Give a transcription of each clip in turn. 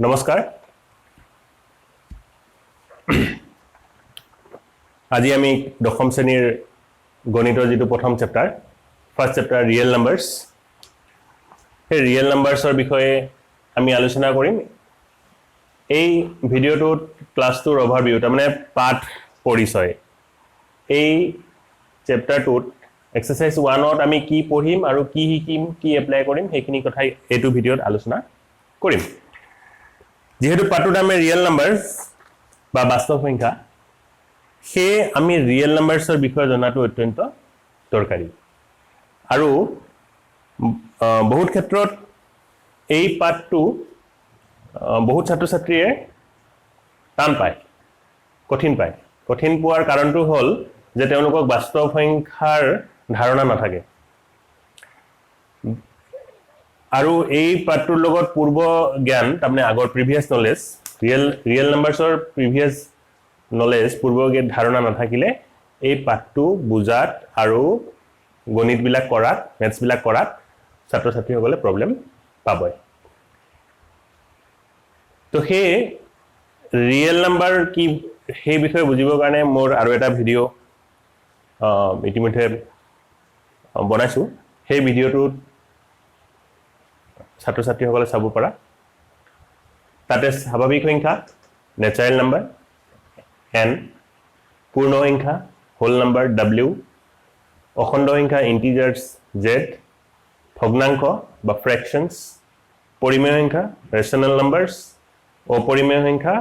নমস্কাৰ আজি আমি দশম শ্ৰেণীৰ গণিতৰ যেটো প্ৰথম chapter first chapter real numbers এই ৰিয়েল নাম্বাৰছৰ বিষয়ে আমি আলোচনা কৰিম এই ভিডিওটোত ক্লাস 2 ৰ অভাৰভিউ মানে পাঠ পৰিচয় এই চেপ্টাৰটোত এক্সাৰসাইজ 1 ত আমি কি পঢ়িম আৰু কি শিকিম কি এপ্লাই কৰিম হেখিনি কথা এটো ভিডিওত আলোচনা কৰিম যেহেতু পাঠটোত আমি ৰিয়েল নাম্বাৰছ বা বাস্তৱ সংখ্যা সে আমি ৰিয়েল নাম্বাৰছৰ বিষয়ে জনাটো অত্যন্ত দৰকাৰী আৰু বহুত ক্ষেত্ৰত এই পাঠটো বহুত ছাত্ৰ ছাত্ৰীয়ে টান পায় কঠিন পোৱাৰ কাৰণটো হ'ল যে তেওঁলোকক বাস্তৱ সংখ্যাৰ ধাৰণা নাথাকে আৰু এই পাঠটোৰ লগত পূৰ্ব জ্ঞান তাৰমানে আগৰ প্ৰিভিয়াস নলেজ ৰিয়েল নাম্বাৰছৰ প্ৰিভিয়াস নলেজ পূৰ্ব জ্ঞান ধাৰণা নাথাকিলে এই পাঠটো বুজাত আৰু গণিত বিলাক কৰাত মেথছ বিলাক কৰাত ছাত্ৰ ছাত্ৰীসকলে প্ৰবলেম পাবই তো হে ৰিয়েল নাম্বাৰ কি হে বিষয়ে বুজিবৰ কাৰণে মোৰ আৰু এটা ভিডিও ইতিমধ্যে বনাইছো সেই ভিডিওটোত ছাত্ৰ ছাত্ৰীসকলে চাব পৰা তাতে স্বাভাৱিক সংখ্যা নেচাৰেল নাম্বাৰ n পূৰ্ণ সংখ্যা হোল নাম্বাৰ w অখণ্ড সংখ্যা ইন্টিজাৰ্স z ভগ্নাংক বা ফ্ৰেকশনস পৰিমেয় সংখ্যা ৰেশনাল নাম্বাৰস অপৰিমেয় সংখ্যা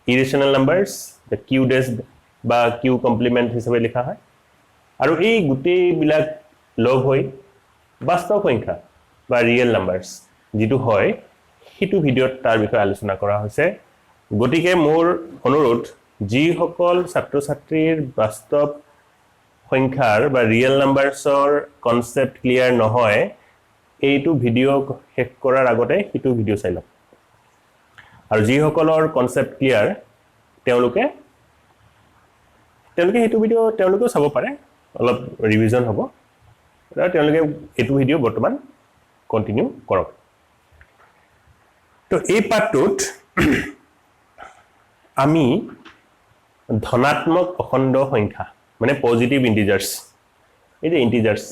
ইৰেশনাল নাম্বাৰস the q dash বা q কমপ্লিমেন্ট হিচাপে লিখা হয় আৰু এই গুটেই বিলাক লগ হৈ বাস্তৱ সংখ্যা বা ৰিয়েল নাম্বাৰস যেটো হয় হিটু ভিডিওত তাৰ বিষয়ে আলোচনা কৰা হৈছে গতিকে মোৰ অনুৰোধ যি সকল ছাত্ৰ ছাত্ৰীৰ বাস্তৱ সংখ্যাৰ বা ৰিয়েল নাম্বাৰছৰ কনসেপ্ট ক্লিয়াৰ নহয় এইটো ভিডিও শেষ কৰাৰ আগতে হিটু ভিডিও চাই লওক আৰু যি সকলৰ কনসেপ্ট ক্লিয়াৰ তেওঁলোকে হিটু ভিডিও তেওঁলোকেও চাব পাৰে অলপ ৰিভিজন হ'ব আৰু তেওঁলোকে এইটো ভিডিও বৰ্তমান কন্টিনিউ কৰক তো এই পাঠটোত আমি ধনাত্মক অখণ্ড সংখ্যা মানে পজিটিভ ইন্টিজাৰ্স এই যে ইন্টিজাৰ্স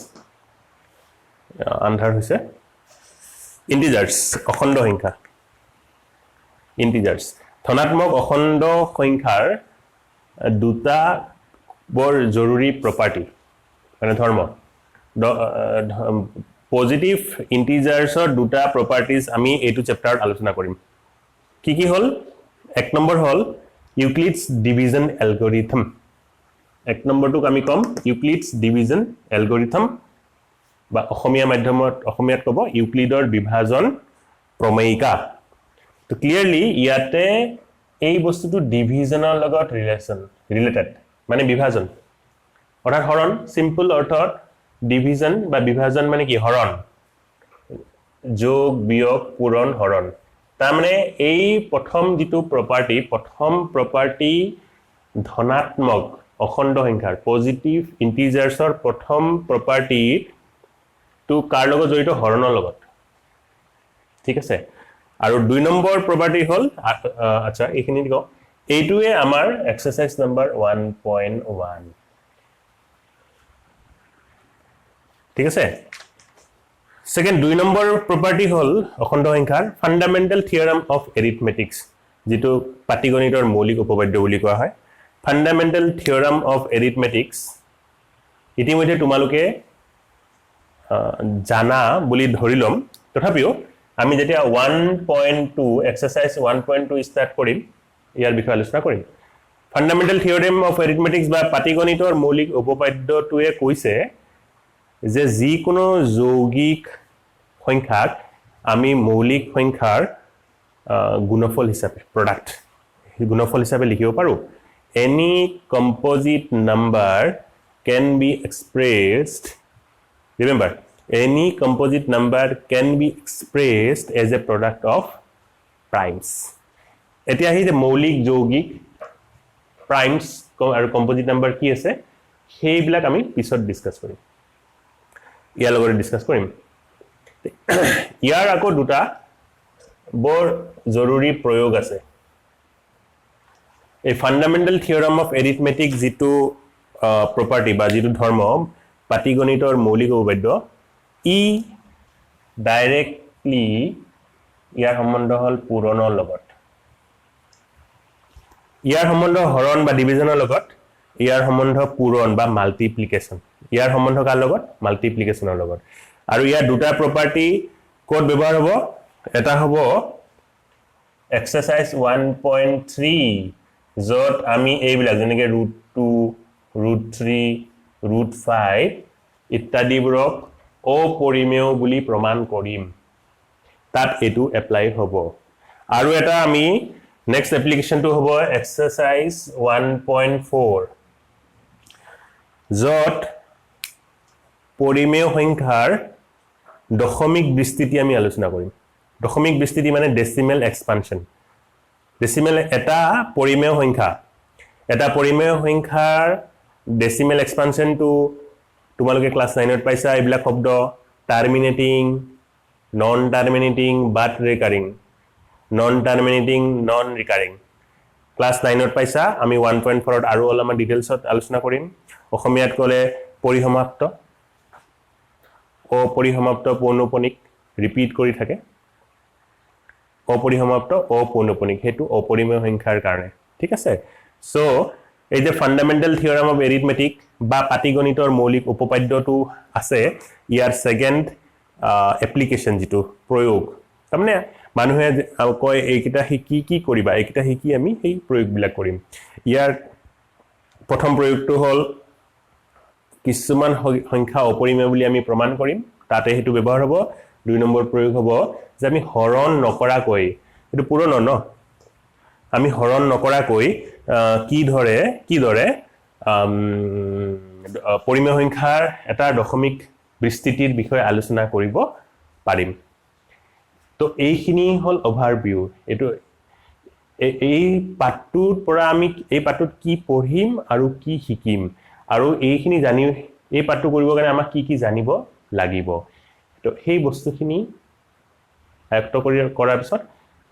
আন্ধাৰ হৈছে ইন্টিজাৰ্স অখণ্ড সংখ্যা ইন্টিজাৰ্স ধনাত্মক অখণ্ড সংখ্যাৰ দুটা বৰ জৰুৰী প্ৰপাৰ্টি মানে ধৰ্ম পজিটিভ ইন্টিজাৰ্সৰ দুটা প্ৰপাৰ্টিজ আমি এইটো চেপ্টাৰত আলোচনা কৰিম কি হল এক নম্বৰ হল ইউক্লিডছ ডিভিজন এলগৰিথম এক নম্বৰটো আমি কম ইউক্লিডছ ডিভিজন এলগৰিথম বা অসমীয়া মাধ্যমত অসমীয়াত ক'ব ইউক্লিডৰ বিভাজন প্ৰমেয়িকা তো ক্লিয়াৰলি ইয়াতে এই বস্তুটো ডিভিজনৰ লগত ৰিলেটেড মানে বিভাজন অৰ্থাৎ হৰণ সিম্পল অৰ্থত ডিভিজন বা বিভাজন মানে কি হৰণ যোগ বিয়োগ পূৰণ হৰণ তাৰ মানে এই প্ৰথম যেটো প্ৰপাৰ্টি ধনাত্মক অখণ্ড সংখ্যাৰ পজিটিভ ইন্টিজাৰ্সৰ প্ৰথম প্ৰপাৰ্টি টু কাৰ লগত জড়িত হৰণৰ লগত ঠিক আছে আৰু দুই নম্বৰ প্ৰপাৰ্টি হল আচ্ছা এইখিনি দিও এইটোৱে আমাৰ এক্সাৰসাইজ নম্বৰ 1.1 ঠিক আছে সেকেন্ড দুই নম্বৰ প্ৰপাৰ্টি হল অখণ্ড সংখ্যাৰ ফান্ডামেন্টাল থিওৰাম অফ এৰিথমেটিক্স যেটো পাটিগণিতৰ মৌলিক উপপাদ্য বুলি কোৱা হয় ফান্ডামেন্টাল থিওৰাম অফ এৰিথমেটিক্স ইতিমধ্যে তোমালোকে জানা বুলি ধৰি লম তথাপিও আমি যেতিয়া 1.2 এক্সাৰসাইজ 1.2 স্টাৰ্ট কৰিম ইয়াৰ বিষয়ে আলোচনা কৰিম ফান্ডামেন্টাল থিওৰাম অফ এৰিথমেটিক্স বা পাটিগণিতৰ মৌলিক উপপাদ্যটোৱে কৈছে যে যি কোনো যৌগিক সংখ্যাক আমি মৌলিক সংখ্যাৰ গুণফল হিচাপে প্ৰডাক্ট গুণফল হিচাপে লিখিব পাৰো any composite number can be expressed remember any composite number can be expressed as a product of primes এতিয়া হি যে মৌলিক যৌগিক primes আৰু composite number কি আছে সেইবিলাক আমি পিছত ডিসকাস কৰিম ইয়াৰ লগত ডিসকাস কৰিম ইয়াৰ আকৌ দুটা বৰ জৰুৰী প্ৰয়োগ আছে এই ফান্ডামেন্টাল থিওৰাম অফ এৰিথমেটিক যেটো প্ৰপাৰ্টি বা যেটো ধৰ্ম পাটিগণিতৰ মৌলিক উপপাদ্য ই ডাইৰেক্টলি ইয়াৰ সম্বন্ধ হল পূৰণৰ লগত ইয়াৰ সম্বন্ধ হৰণ বা ডিভিজনৰ লগত ইয়াৰ সম্বন্ধ পূৰণ বা মাল্টিপ্লিকেশন ইয়াৰ সম্বন্ধ কাৰ লগত মাল্টিপ্লিকেশনৰ লগত আৰু ইয়াৰ দুটা প্ৰপাৰ্টি কোড ব্যৱহাৰ হ'ব এটা হ'ব এক্সাৰসাইজ 1.3 যত আমি এইবিলাক যেনেকৈ √2 √3 √5 ইত্যাদিবোৰক অপৰিমেয় বুলি প্ৰমাণ কৰিম তাত এটো এপ্লাই হ'ব আৰু এটা আমি নেক্সট এপ্লিকেশন টু হ'ব এক্সাৰসাইজ 1.4 যত পৰিমেয় সংখ্যাৰ দশমিক বিস্তৃতি আমি আলোচনা কৰিম দশমিক বিস্তৃতি মানে ডেসিমেল এক্সপানশন ডেসিমেল এটা পৰিমেয় সংখ্যাৰ ডেসিমেল এক্সপানশন টু তোমালোকে ক্লাস 9 ত পাইছা এইবিলাক শব্দ terminating non terminating but recurring non terminating non recurring class 9 ত পাইছা আমি 1.4 ত আৰু অলপমান ডিটেইলছত আলোচনা কৰিম অসমীয়াত ক'লে পৰিসমাপ্ত অপৰিসমাপ্ত পৌনঃপুনিক ৰিপিট কৰি থাকে অপৰিসমাপ্ত অপৌনঃপুনিক হেতু অপৰিমেয় সংখ্যাৰ কাৰণে ঠিক আছে সো এই যে ফান্ডামেন্টাল থিওৰাম অফ এৰিথমেটিক বা পাটিগণিতৰ মৌলিক উপপাদ্যটো আছে ইয়াৰ সেকেন্ড এপ্লিকেশন যেটো প্ৰয়োগ তাৰমানে মানুহে কয় এইকিটা শিকি কি কৰিবা এইকিটা শিকি আমি এই প্ৰয়োগবিলাক কৰিম ইয়াৰ প্ৰথম প্ৰয়োগটো হল কিছুমান সংখ্যা অপৰিমেয় বুলি আমি প্ৰমাণ কৰিম তাতে হেতু ব্যৱহাৰ হ'ব দুই নম্বৰ প্ৰয়োগ হ'ব যে আমি হৰণ নকৰাকৈ এটো পূৰণ ন আমি হৰণ নকৰাকৈ কি ধৰে পৰিমেয় সংখ্যাৰ এটা দশমিক বিস্তৃতিৰ বিষয়ে আলোচনা কৰিব পাৰিম তো এইখিনি হল ওভাৰভিউ এটো এই পাঠটোৰ পৰা আমি এই পাঠটোত কি পঢ়িম আৰু কি শিকিম আৰু এইখিনি জানি এই পাঠটো কৰিব কাৰণে আমাক কি জানিব লাগিব তো সেই বস্তুখিনি আয়ত্ত কৰাৰ পিছত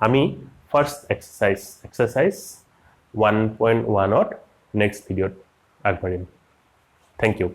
আমি ফাৰ্স্ট এক্সাৰসাইজ 1.1 ত নেক্সট ভিডিঅত আগবাঢ়িম থ্যাংক ইউ